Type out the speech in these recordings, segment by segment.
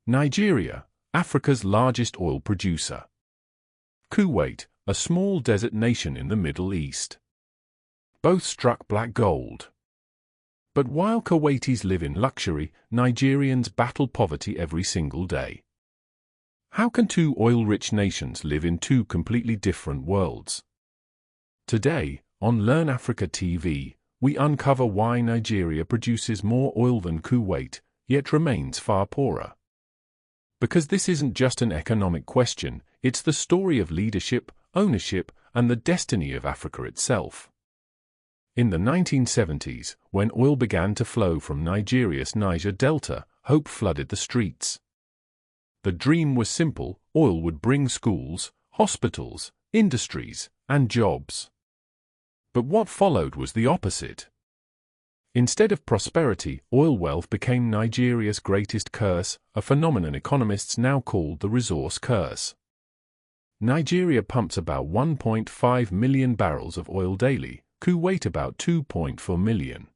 Nigeria, Africa's largest oil producer. Kuwait, a small desert nation in the Middle East. Both struck black gold. But while Kuwaitis live in luxury, Nigerians battle poverty every single day. How can two oil-rich nations live in two completely different worlds? Today, on LearnAfrica TV, we uncover why Nigeria produces more oil than Kuwait, yet remains far poorer. Because this isn't just an economic question, it's the story of leadership, ownership, and the destiny of Africa itself. In the 1970s, when oil began to flow from Nigeria's Niger Delta, hope flooded the streets. The dream was simple: oil would bring schools, hospitals, industries, and jobs. But what followed was the opposite. Instead of prosperity, oil wealth became Nigeria's greatest curse, a phenomenon economists now call the resource curse. Nigeria pumps about 1.5 million barrels of oil daily, Kuwait about 2.4 million.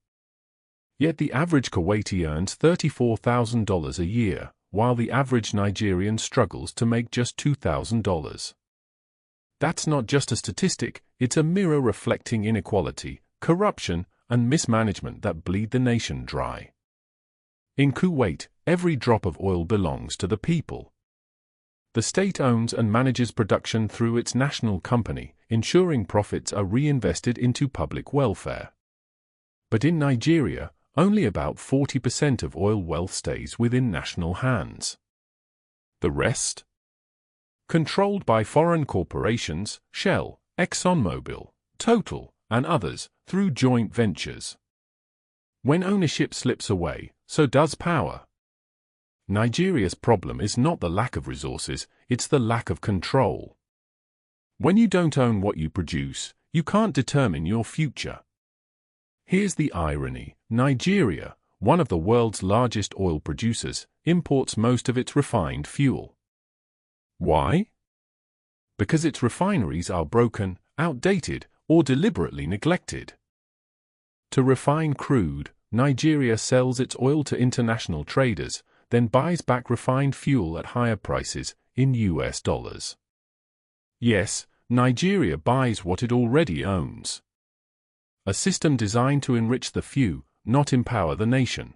Yet the average Kuwaiti earns $34,000 a year, while the average Nigerian struggles to make just $2,000. That's not just a statistic, it's a mirror reflecting inequality, corruption, and mismanagement that bleed the nation dry. In Kuwait, every drop of oil belongs to the people. The state owns and manages production through its national company, ensuring profits are reinvested into public welfare. But in Nigeria, only about 40% of oil wealth stays within national hands. The rest? Controlled by foreign corporations, Shell, ExxonMobil, Total, and others, through joint ventures. When ownership slips away, so does power. Nigeria's problem is not the lack of resources, it's the lack of control. When you don't own what you produce, you can't determine your future. Here's the irony: Nigeria, one of the world's largest oil producers, imports most of its refined fuel. Why? Because its refineries are broken, outdated, or deliberately neglected. To refine crude, Nigeria sells its oil to international traders, then buys back refined fuel at higher prices, in US dollars. Yes, Nigeria buys what it already owns. A system designed to enrich the few, not empower the nation.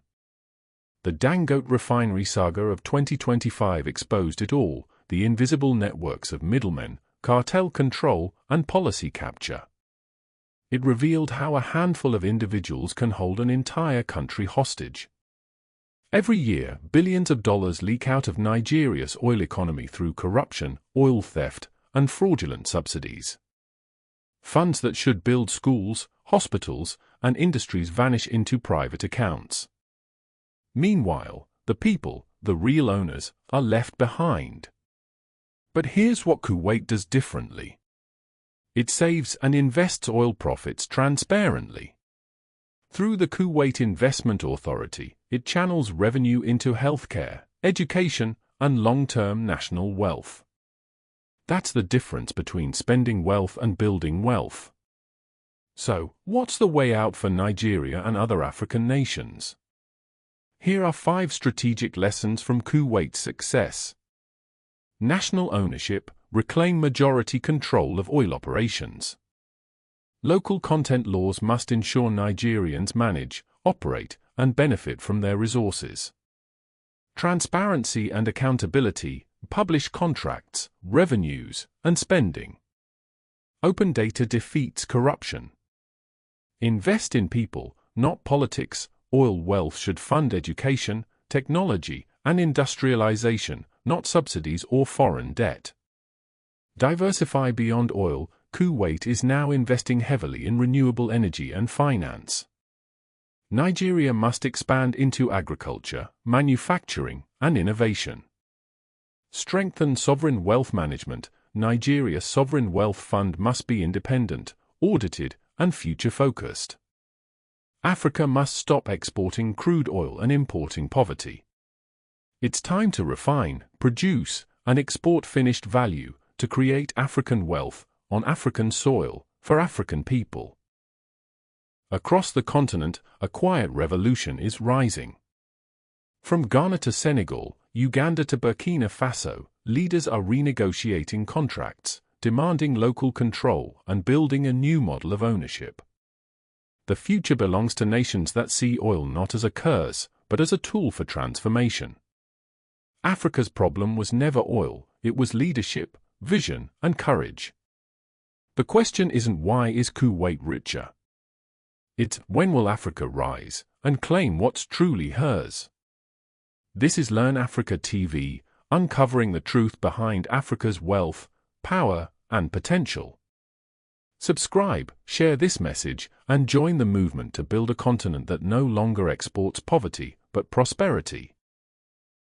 The Dangote Refinery saga of 2025 exposed it all: the invisible networks of middlemen, cartel control, and policy capture. It revealed how a handful of individuals can hold an entire country hostage. Every year, billions of dollars leak out of Nigeria's oil economy through corruption, oil theft, and fraudulent subsidies. Funds that should build schools, hospitals, and industries vanish into private accounts. Meanwhile, the people, the real owners, are left behind. But here's what Kuwait does differently. It saves and invests oil profits transparently. Through the Kuwait Investment Authority, it channels revenue into healthcare, education, and long-term national wealth. That's the difference between spending wealth and building wealth. So, what's the way out for Nigeria and other African nations? Here are 5 strategic lessons from Kuwait's success. National ownership: reclaim majority control of oil operations. Local content laws must ensure Nigerians manage, operate, and benefit from their resources. Transparency and accountability: publish contracts, revenues, and spending. Open data defeats corruption. Invest in people, not politics. Oil wealth should fund education, technology, and industrialization, not subsidies or foreign debt. Diversify beyond oil. Kuwait is now investing heavily in renewable energy and finance. Nigeria must expand into agriculture, manufacturing, and innovation. Strengthen sovereign wealth management. Nigeria's sovereign wealth fund must be independent, audited, and future-focused. Africa must stop exporting crude oil and importing poverty. It's time to refine, produce, and export finished value to create African wealth on African soil for African people. Across the continent, a quiet revolution is rising. From Ghana to Senegal, Uganda to Burkina Faso, leaders are renegotiating contracts, demanding local control and building a new model of ownership. The future belongs to nations that see oil not as a curse, but as a tool for transformation. Africa's problem was never oil, it was leadership, vision, and courage. The question isn't why is Kuwait richer? It's when will Africa rise and claim what's truly hers? This is LearnAfrica TV, uncovering the truth behind Africa's wealth, power, and potential. Subscribe, share this message, and join the movement to build a continent that no longer exports poverty, but prosperity.